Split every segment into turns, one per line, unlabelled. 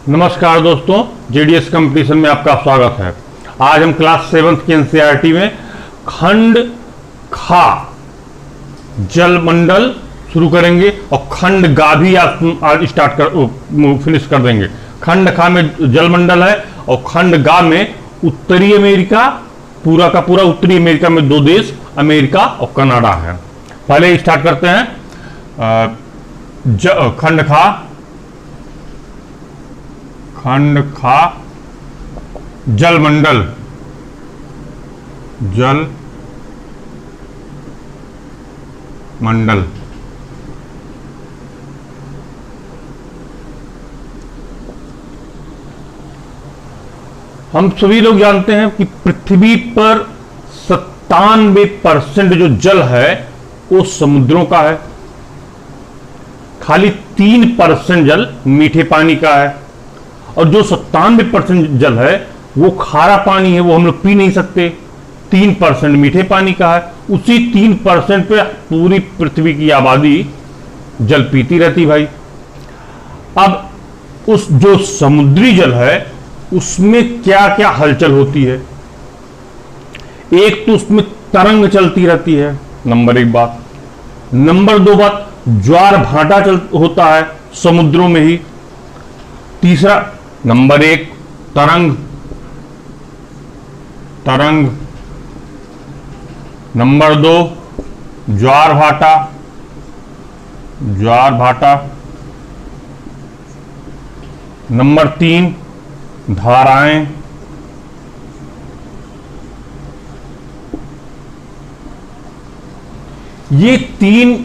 नमस्कार दोस्तों, JDS competition में आपका स्वागत है। आज हम क्लास 7th की एनसीईआरटी में खंड खा जलमंडल शुरू करेंगे और खंड गा भी आज फिनिश कर देंगे। खंड खा में जलमंडल है और खंड गा में उत्तरी अमेरिका, पूरा का पूरा उत्तरी अमेरिका में दो देश अमेरिका और कनाडा है। पहले स्टार्ट करते हैं खंड खा जलमंडल। जल मंडल हम सभी लोग जानते हैं कि पृथ्वी पर 97% जो जल है वो समुद्रों का है। खाली 3% जल मीठे पानी का है और जो 97% जल है वो खारा पानी है, वो हम लोग पी नहीं सकते। 3% मीठे पानी का है। उसी 3% पे पूरी पृथ्वी की आबादी जल पीती रहती भाई। अब उस जो समुद्री जल है उसमें क्या क्या हलचल होती है। एक तो उसमें तरंग चलती रहती है, नंबर 1 बात। नंबर 2 बात, ज्वार भाटा होता है समुद्रों में ही। तीसरा, नंबर 1 तरंग। नंबर 2 ज्वार भाटा। नंबर 3 धाराएं। ये 3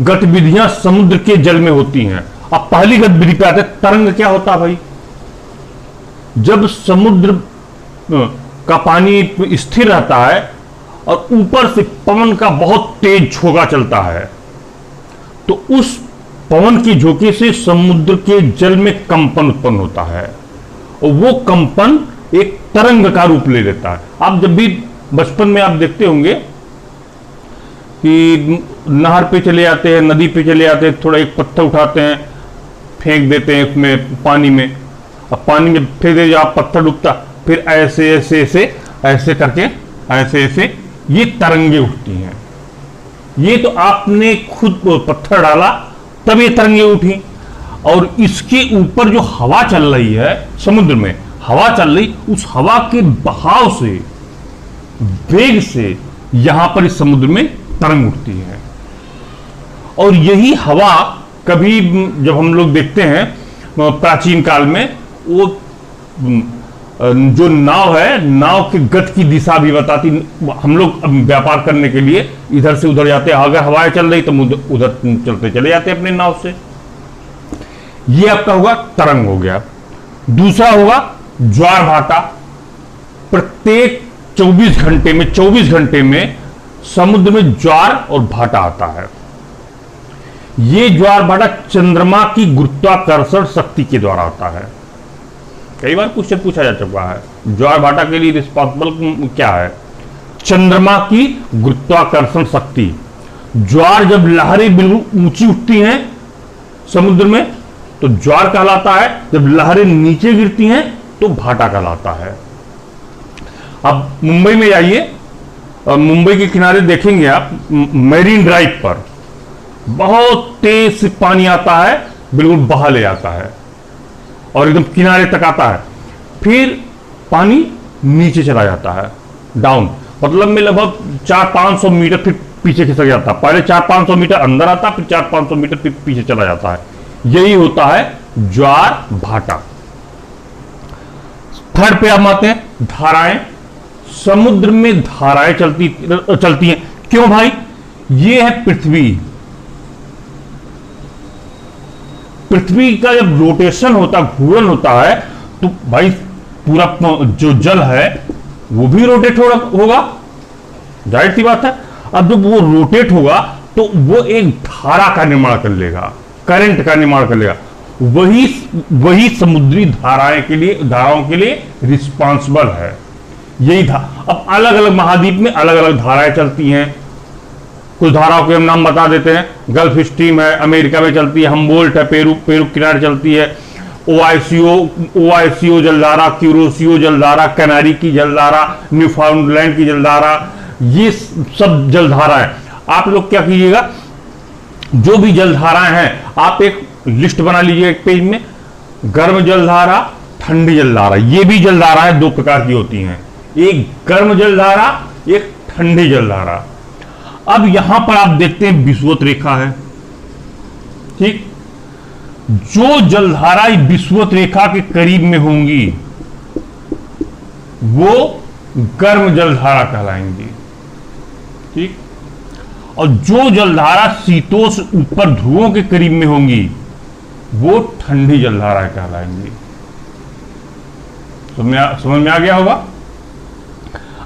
गतिविधियां समुद्र के जल में होती हैं। अब पहली गतिविधि पे आते हैं, तरंग क्या होता है भाई। जब समुद्र का पानी स्थिर रहता है और ऊपर से पवन का बहुत तेज झोंका चलता है तो उस पवन की झोंके से समुद्र के जल में कंपन उत्पन्न होता है और वो कंपन एक तरंग का रूप ले लेता है। आप जब भी बचपन में आप देखते होंगे कि नहर पे चले जाते हैं, नदी पे चले जाते हैं, थोड़ा एक पत्थर उठाते हैं, फेंक देते हैं उसमें पानी में। अब पानी में फेंक दे, आप पत्थर डूबता, फिर ऐसे ऐसे ऐसे ऐसे करके ऐसे ये तरंगे उठती हैं। ये तो आपने खुद पत्थर डाला तब ये तरंगे उठी। और इसके ऊपर जो हवा चल रही है, समुद्र में हवा चल रही, उस हवा के बहाव से, वेग से यहां पर इस समुद्र में तरंग उठती है। और यही हवा कभी जब हम लोग देखते हैं प्राचीन काल में, वो जो नाव है, नाव की गति की दिशा भी बताती। हम लोग व्यापार करने के लिए इधर से उधर जाते हैं, अगर हवाएं चल रही तो उधर चलते चले जाते हैं अपने नाव से। ये आपका होगा तरंग हो गया। दूसरा होगा ज्वार भाटा। प्रत्येक 24 घंटे में समुद्र में ज्वार और भाटा आता है। ये ज्वार भाटा चंद्रमा की गुरुत्वाकर्षण शक्ति के द्वारा आता है। कई बार क्वेश्चन पूछा जा चुका है, ज्वार भाटा के लिए रिस्पॉन्सिबल क्या है? चंद्रमा की गुरुत्वाकर्षण शक्ति। ज्वार जब लहरें बिल्कुल ऊंची उठती हैं समुद्र में तो ज्वार कहलाता है, जब लहरें नीचे गिरती हैं तो भाटा कहलाता है। अब मुंबई में जाइए, मुंबई के किनारे देखेंगे आप, मैरीन ड्राइव पर बहुत तेज से पानी आता है, बिल्कुल बहा ले आता है और एकदम किनारे तक आता है, फिर पानी नीचे चला जाता है, डाउन। मतलब में लगभग 400-500 मीटर फिर पीछे खिसक जाता है। पहले 400-500 मीटर अंदर आता, फिर 400-500 मीटर फिर पीछे चला जाता है। यही होता है ज्वार भाटा। थर्ड पे हम आते हैं धाराएं। समुद्र में धाराएं चलती हैं। क्यों भाई? ये है पृथ्वी का जब रोटेशन होता, घूर्णन होता है तो भाई पूरा जो जल है वो भी रोटेट होगा, जाहिर सी बात है। अब जब वो रोटेट होगा तो वो एक धारा का निर्माण कर लेगा, करंट का निर्माण कर लेगा। वही समुद्री धाराओं के लिए रिस्पॉन्सिबल है। यही था। अब अलग अलग महाद्वीप में अलग अलग धाराएं चलती हैं। कुछ धाराओं के हम नाम बता देते हैं। गल्फ स्ट्रीम है, अमेरिका में चलती है। हम्बोल्ट है, पेरू किनारे चलती है। ओआईसीओ जलधारा, क्यूरोसियो जलधारा, कैनारी की जलधारा, न्यूफाउंडलैंड की जलधारा, ये सब जलधाराएं। आप लोग क्या कीजिएगा, जो भी जलधाराएं हैं आप एक लिस्ट बना लीजिए एक पेज में। गर्म जलधारा, ठंडी जलधारा, ये भी जलधाराएं दो प्रकार की होती हैं, एक गर्म जलधारा, एक ठंडी जलधारा। अब यहां पर आप देखते हैं विषुवत रेखा है, ठीक। जो जलधारा विषुवत रेखा के करीब में होंगी वो गर्म जलधारा कहलाएंगी, ठीक। और जो जलधारा शीतोष्ण ऊपर ध्रुवों के करीब में होंगी वो ठंडी जलधारा कहलाएंगी। समझ में आ गया होगा।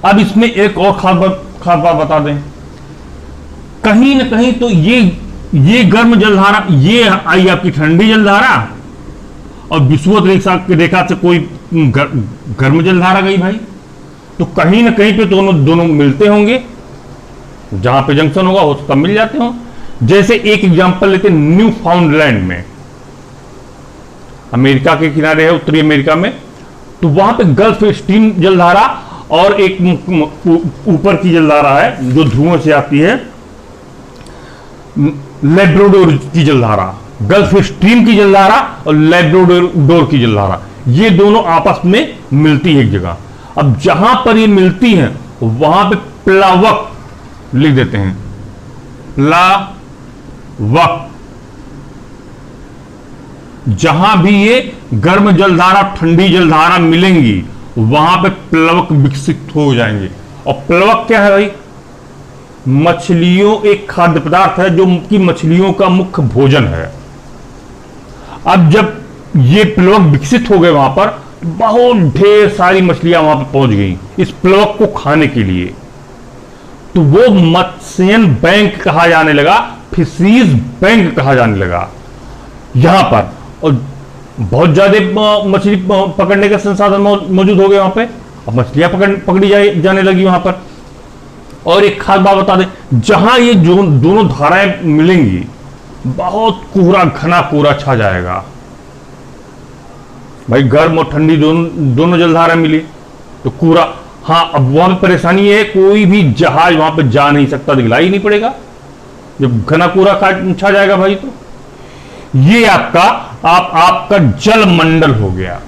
अब इसमें एक और खास बात बता दें, कहीं ना कहीं तो ये गर्म जलधारा, ये आई आपकी ठंडी जलधारा, और विषुवत रेखा से कोई गर्म जलधारा गई भाई, तो कहीं ना कहीं पे दोनों मिलते होंगे, जहां पे जंक्शन होगा हो सकता मिल जाते हो। जैसे एक एग्जांपल लेते हैं, न्यू फाउंडलैंड में, अमेरिका के किनारे है, उत्तरी अमेरिका में, तो वहां पे गल्फ स्ट्रीम जलधारा और एक ऊपर की जलधारा है जो ध्रुवों से आती है, लैब्राडोर की जलधारा, गल्फ स्ट्रीम की जलधारा और लैब्राडोर की जलधारा, ये दोनों आपस में मिलती है एक जगह। अब जहां पर ये मिलती हैं वहां पे प्लावक लिख देते हैं, प्लावक। जहां भी ये गर्म जलधारा ठंडी जलधारा मिलेंगी वहां पे प्लवक विकसित हो जाएंगे। और प्लवक क्या है भाई, मछलियों, एक खाद्य पदार्थ है जो कि मछलियों का मुख्य भोजन है। अब जब ये प्लवक विकसित हो गए वहां पर, बहुत ढेर सारी मछलियां वहां पर पहुंच गई इस प्लवक को खाने के लिए, तो वो मत्स्यन बैंक कहा जाने लगा, फिशरीज बैंक कहा जाने लगा यहां पर। और बहुत ज्यादा मछली पकड़ने का संसाधन मौजूद हो गए वहां पे, अब मछलियां पकड़ी जाने लगी वहां पर। और एक खास बात बता दें, जहां ये दोनों धाराएं मिलेंगी बहुत कोहरा, घना कोहरा छा जाएगा भाई। गर्म और ठंडी दोनों जलधारा मिली तो कोहरा। हाँ, अब वहां पर परेशानी है, कोई भी जहाज वहां पर जा नहीं सकता, दिखलाई ही नहीं पड़ेगा जब घना कोहरा छा जाएगा भाई। तो ये आपका जल मंडल हो गया।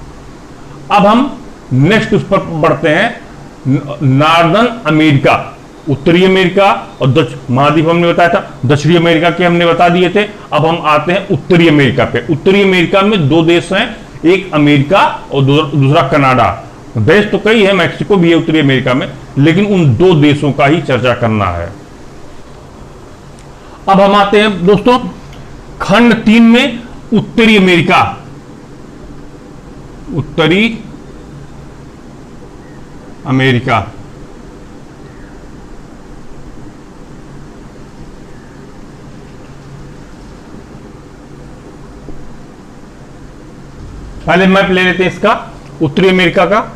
अब हम नेक्स्ट उस पर बढ़ते हैं, नॉर्दर्न अमेरिका, उत्तरी अमेरिका और दक्षिण महाद्वीप हमने बताया था, दक्षिणी अमेरिका के हमने बता दिए थे। अब हम आते हैं उत्तरी अमेरिका पे। उत्तरी अमेरिका में दो देश हैं, एक अमेरिका और दूसरा कनाडा। देश तो कई है, मैक्सिको भी है उत्तरी अमेरिका में, लेकिन उन दो देशों का ही चर्चा करना है। अब हम आते हैं दोस्तों खंड 3 में, उत्तरी अमेरिका। उत्तरी अमेरिका पहले मैप ले लेते हैं इसका, उत्तरी अमेरिका का।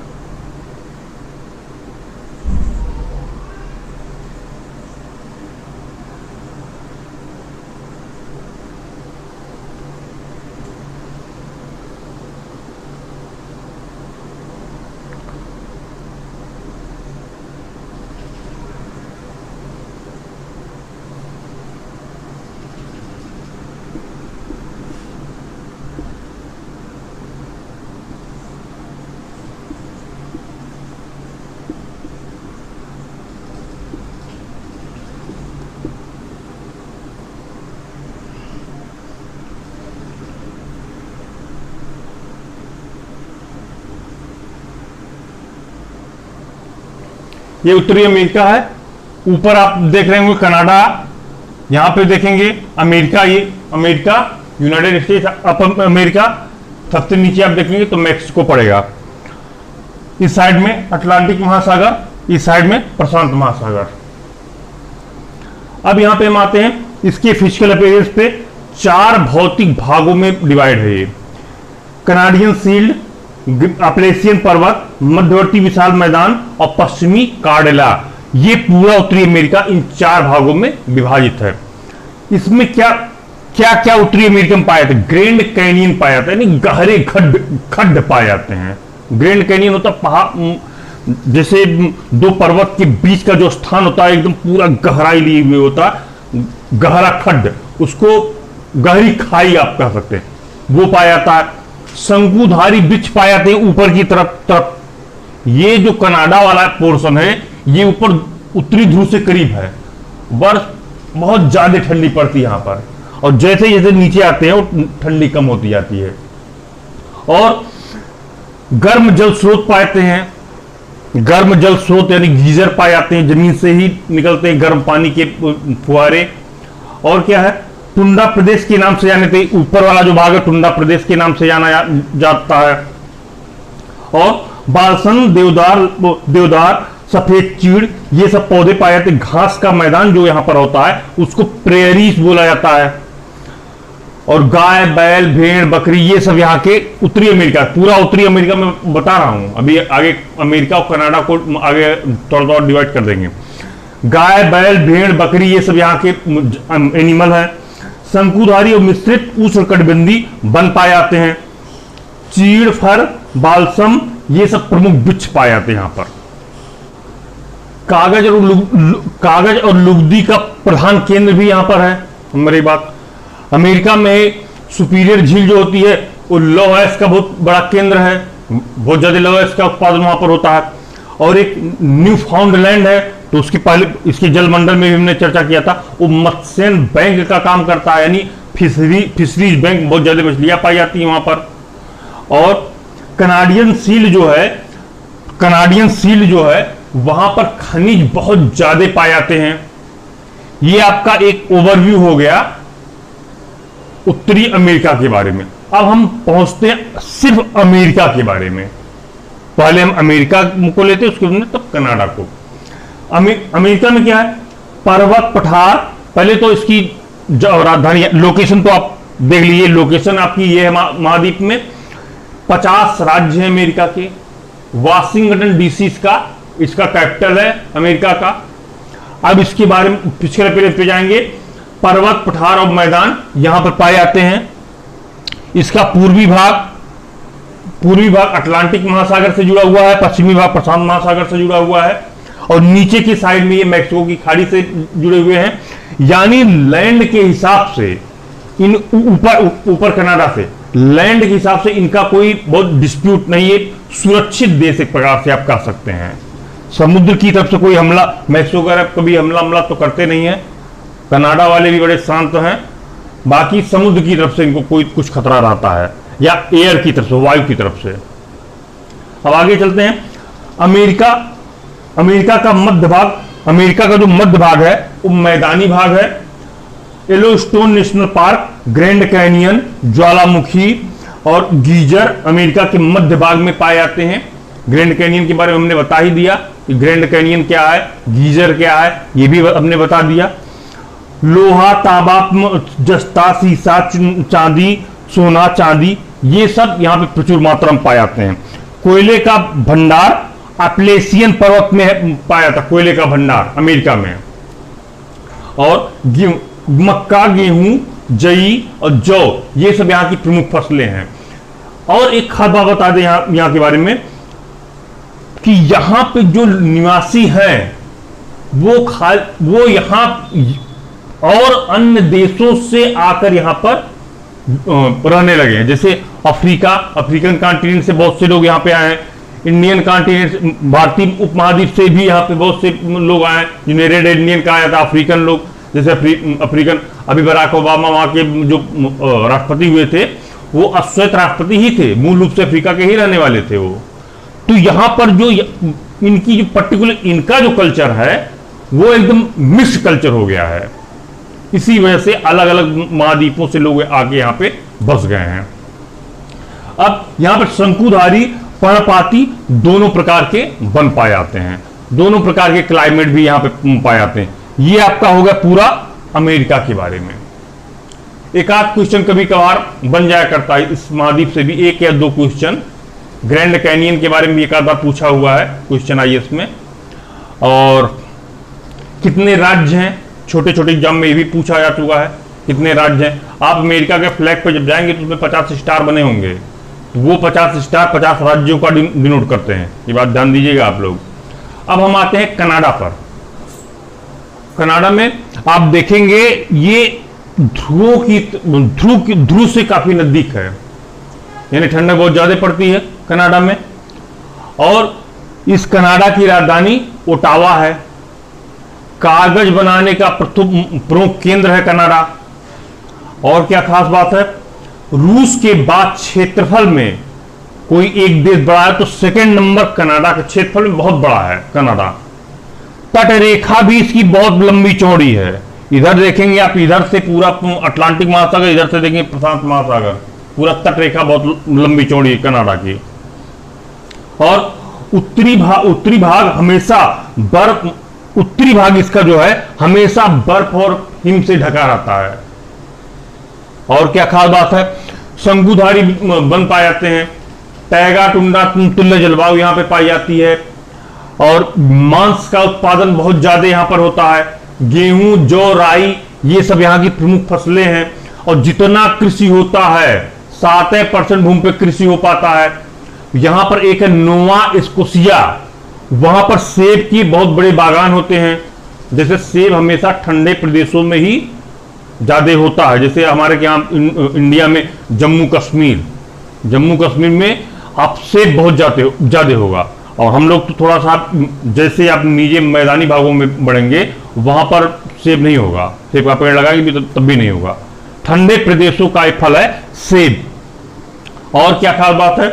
ये उत्तरी अमेरिका है। ऊपर आप देख रहे होंगे कनाडा, यहां पे देखेंगे अमेरिका, ये America, United states of America. सबसे नीचे आप देखेंगे तो मैक्सिको पड़ेगा। इस साइड में अटलांटिक महासागर, इस साइड में प्रशांत महासागर। अब यहां पे हम आते हैं, इसके फिजिकल अपीयरेंस पे 4 भौतिक भागों में डिवाइड है ये। कनाडियन शील्ड, अपलेशियन पर्वत, मध्यवर्ती विशाल मैदान और पश्चिमी कार्डेला। ये पूरा उत्तरी अमेरिका इन 4 भागों में विभाजित है। इसमें क्या क्या क्या उत्तरी अमेरिका में पाए जाते हैं? ग्रैंड कैनियन पाया जाता है, यानी गहरे खड्ड पाए जाते हैं। ग्रैंड कैनियन होता पहाड़, जैसे दो पर्वत के बीच का जो स्थान होता है, एकदम पूरा गहराई लिए हुए होता, गहरा खड्ड, उसको गहरी खाई आप कह सकते हैं, वो पाया जाता है। शंकुधारी वृक्ष पाए जाते हैं ऊपर की तरफ। ये जो कनाडा वाला पोर्शन है, ये ऊपर उत्तरी ध्रुव से करीब है। बर्फ बहुत ज्यादा ठंडी पड़ती है यहां पर, और जैसे जैसे नीचे आते हैं वो ठंडी कम होती जाती है। और गर्म जल स्रोत पाते हैं, गर्म जल स्रोत यानी गीजर पाए जाते हैं, जमीन से ही निकलते हैं गर्म पानी के फुहारे। और क्या है, टुंडा प्रदेश के नाम से जाने थे, ऊपर वाला जो भाग है टुंडा प्रदेश के नाम से जाना जाता है। और बालसन, देवदार, सफेद चीड़, ये सब पौधे पाए जाते हैं। घास का मैदान जो यहां पर होता है उसको प्रेरीज बोला जाता है। और गाय, बैल, भेड़, बकरी, ये सब यहाँ के उत्तरी अमेरिका, पूरा उत्तरी अमेरिका में बता रहा हूं, अभी आगे अमेरिका और कनाडा को आगे थोड़ा थोड़ा डिवाइड कर देंगे। गाय, बैल, भेड़, बकरी, ये सब यहाँ के एनिमल है। शंकुधारी और मिश्रित उष्णकटिबंधीय वन पाए जाते हैं। चीड़, फर, बालसम, ये सब प्रमुख वृक्ष पाए जाते हैं यहाँ पर। कागज और लुगदी का प्रधान केंद्र भी यहाँ पर है। हमारी बात, अमेरिका में सुपीरियर झील जो होती है वो लौह अयस्क का बहुत बड़ा केंद्र है, बहुत ज्यादा लौह अयस्क का उत्पादन वहां पर होता है। और एक न्यू फाउंडलैंड है, तो उसके पहले इसके जलमंडल में भी हमने चर्चा किया था, वो मत्स्य बैंक का काम करता है, यानी फिशरीज बैंक, बहुत ज्यादा मछलियां पाई जाती है वहां पर। और कनाडियन सील जो है वहां पर खनिज बहुत ज्यादा पाए जाते हैं। ये आपका एक ओवरव्यू हो गया उत्तरी अमेरिका के बारे में। अब हम पहुंचते हैं सिर्फ अमेरिका के बारे में। पहले हम अमेरिका को लेते हैं, उसके बाद तब कनाडा को। अमेरिका में क्या है, पर्वत पठार। पहले तो इसकी राजधानी, लोकेशन तो आप देख लीजिए, लोकेशन आपकी ये है महाद्वीप में। 50 राज्य हैं अमेरिका के। वाशिंगटन डीसी इसका कैपिटल है अमेरिका का। अब इसके बारे में पिछले पेज पे जाएंगे। पर्वत, पठार और मैदान यहां पर पाए जाते हैं। इसका पूर्वी भाग अटलांटिक महासागर से जुड़ा हुआ है, पश्चिमी भाग प्रशांत महासागर से जुड़ा हुआ है, और नीचे की साइड में ये मैक्सिको की खाड़ी से जुड़े हुए हैं। यानी लैंड के हिसाब से इन ऊपर कनाडा से लैंड के हिसाब से इनका कोई बहुत डिस्प्यूट नहीं है, सुरक्षित देश एक प्रकार से आप कह सकते हैं। समुद्र की तरफ से कोई हमला, मैक्सिको वगैरह कभी हमला तो करते नहीं है। कनाडा वाले भी बड़े शांत हैं। बाकी समुद्र की तरफ से इनको कोई कुछ खतरा रहता है, या एयर की तरफ से, वायु की तरफ से। अब आगे चलते हैं। अमेरिका का मध्य भाग, अमेरिका का जो मध्य भाग है वो मैदानी भाग है। Yellowstone national park, grand canyon, ज्वालामुखी और गीजर अमेरिका के मध्य भाग में पाए जाते हैं। ग्रैंड कैनियन के बारे में हमने बता ही दिया कि ग्रैंड कैनियन क्या है, गीजर क्या है, ये भी हमने बता दिया। लोहा, तांबा, जस्ता, सीसा, चांदी, सोना, चांदी, ये सब यहाँ पे प्रचुर मात्रा में पाए जाते हैं। कोयले का भंडार अपलेशियन पर्वत में पाया जाता, कोयले का भंडार अमेरिका में। और मक्का, गेहूं, जई और जौ, ये सब यहाँ की प्रमुख फसलें हैं। और एक खास बात बता दें यहाँ के बारे में कि यहाँ पे जो निवासी हैं वो यहाँ और अन्य देशों से आकर यहाँ पर रहने लगे हैं। जैसे अफ्रीकन कॉन्टिनेंट से बहुत से लोग यहाँ पे आए हैं। इंडियन कॉन्टिनेंट, भारतीय उपमहाद्वीप से भी यहाँ पे बहुत से लोग आए हैं, जिन्हें रेड इंडियन कहा जाता है, अफ्रीकन लोग। जैसे अफ्रीकन, अभी बराक ओबामा वहां के जो राष्ट्रपति हुए थे वो अश्वेत राष्ट्रपति ही थे, मूल रूप से अफ्रीका के ही रहने वाले थे वो। तो यहाँ पर जो इनकी जो पर्टिकुलर इनका जो कल्चर है वो एकदम मिक्स्ड कल्चर हो गया है। इसी वजह से अलग अलग महाद्वीपों से लोग आके यहाँ पे बस गए हैं। अब यहाँ पर शंकुधारी, पर्णपाती दोनों प्रकार के वन पाए जाते हैं, दोनों प्रकार के क्लाइमेट भी यहाँ पे पाए जाते हैं। ये आपका होगा पूरा अमेरिका के बारे में। एक आध क्वेश्चन कभी कभार बन जाया करता है इस महाद्वीप से भी, एक या दो क्वेश्चन। ग्रैंड कैनियन के बारे में एक आध बार पूछा हुआ है क्वेश्चन आईएएस में। और कितने राज्य हैं, छोटे छोटे एग्जाम में ये भी पूछा जा चुका है। कितने राज्य हैं। आप अमेरिका के फ्लैग पर जब जाएंगे तो उसमें 50 स्टार बने होंगे, तो वो 50 स्टार 50 राज्यों का डिनोट करते हैं। ये बात ध्यान दीजिएगा आप लोग। अब हम आते हैं कनाडा पर। कनाडा में आप देखेंगे ये ध्रुव से काफी नजदीक है, यानी ठंडक बहुत ज्यादा पड़ती है कनाडा में। और इस कनाडा की राजधानी ओटावा है। कागज बनाने का प्रमुख केंद्र है कनाडा। और क्या खास बात है, रूस के बाद क्षेत्रफल में कोई एक देश बड़ा है तो सेकंड नंबर कनाडा के क्षेत्रफल में बहुत बड़ा है कनाडा। तट रेखा भी इसकी बहुत लंबी चौड़ी है। इधर देखेंगे आप, इधर से पूरा अटलांटिक महासागर, इधर से देखेंगे प्रशांत महासागर, पूरा तट रेखा बहुत लंबी चौड़ी है कनाडा की। और उत्तरी भाग हमेशा बर्फ, उत्तरी भाग इसका जो है हमेशा बर्फ और हिम से ढका रहता है। और क्या खास बात है, शंकुधारी वन पाए जाते हैं। टैगा टुंडा तुल्य जलवायु यहां पे पाई जाती है। और मांस का उत्पादन बहुत ज्यादा यहां पर होता है। गेहूं, जौ, राई ये सब यहां की प्रमुख फसलें हैं। और जितना कृषि होता है 7% भूमि पे कृषि हो पाता है। यहां पर एक है नोवा स्कोशिया, वहां पर सेब की बहुत बड़े बागान होते हैं। जैसे सेब हमेशा ठंडे प्रदेशों में ही ज्यादा होता है, जैसे हमारे यहाँ इंडिया में जम्मू कश्मीर में आप सेब बहुत ज्यादा होगा। और हम लोग तो थोड़ा सा जैसे आप नीचे मैदानी भागों में बढ़ेंगे वहां पर सेब नहीं होगा, सेब का पेड़ लगाएंगे भी तब भी नहीं होगा। ठंडे प्रदेशों का एक फल है सेब। और क्या खास बात है,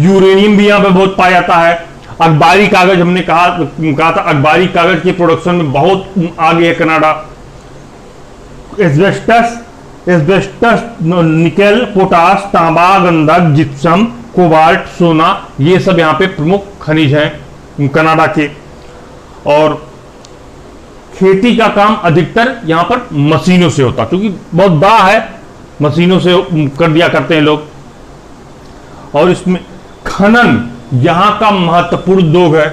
यूरेनियम भी यहां पर बहुत पाया जाता है। अखबारी कागज, हमने कहा था अखबारी कागज के प्रोडक्शन में बहुत आगे है कनाडा। एस्बेस्टस, निकेल, पोटास, तांबा, गंधक, जिप्सम, कोबाल्ट, सोना ये सब यहाँ पे प्रमुख खनिज हैं कनाडा के। और खेती का काम अधिकतर यहाँ पर मशीनों से होता, क्योंकि बहुत बड़ा है, मशीनों से कर दिया करते हैं लोग। और इसमें खनन यहां का महत्वपूर्ण उद्योग है।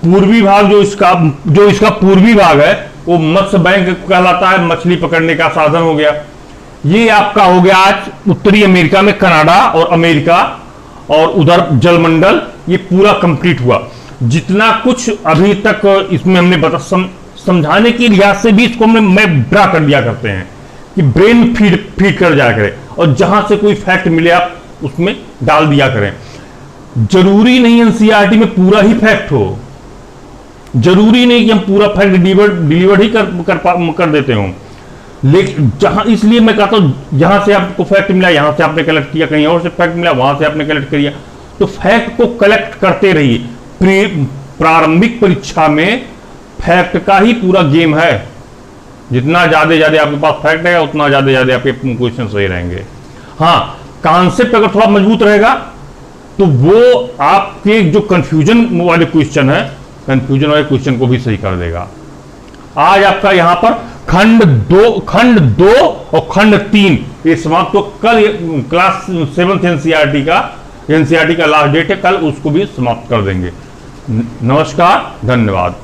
पूर्वी भाग जो इसका पूर्वी भाग है वो मत्स्य बैंक कहलाता है, मछली पकड़ने का साधन हो गया। ये आपका हो गया आज उत्तरी अमेरिका में कनाडा और अमेरिका, और उधर जलमंडल ये पूरा कंप्लीट हुआ। जितना कुछ अभी तक इसमें हमने समझाने की लिहाज से भी इसको मैं ड्रा कर दिया करते हैं कि ब्रेन फीड कर जाया करे, और जहां से कोई फैक्ट मिले आप उसमें डाल दिया करें। जरूरी नहीं एनसीईआरटी में पूरा ही फैक्ट हो, जरूरी नहीं कि हम पूरा फैक्ट डिलीवर्ड ही कर देते हो। लेकिन जहां, इसलिए मैं कहता हूं जहां से आपको फैक्ट मिला यहां से आपने कलेक्ट किया, कहीं और से फैक्ट मिला वहां से आपने कलेक्ट किया, तो फैक्ट को कलेक्ट करते रहिए। प्रारंभिक परीक्षा में फैक्ट का ही पूरा गेम है। जितना ज्यादा आपके पास फैक्ट है उतना ज्यादा आपके क्वेश्चन सही रहेंगे। हाँ, कॉन्सेप्ट अगर थोड़ा मजबूत रहेगा तो वो आपके जो कंफ्यूजन वाले क्वेश्चन है, कंफ्यूजन वाले क्वेश्चन को भी सही कर देगा। आज आपका यहां पर खंड 2 और खंड 3 ये समाप्त। तो कल क्लास 7th एनसीईआरटी का लास्ट डेट है, कल उसको भी समाप्त कर देंगे। नमस्कार, धन्यवाद।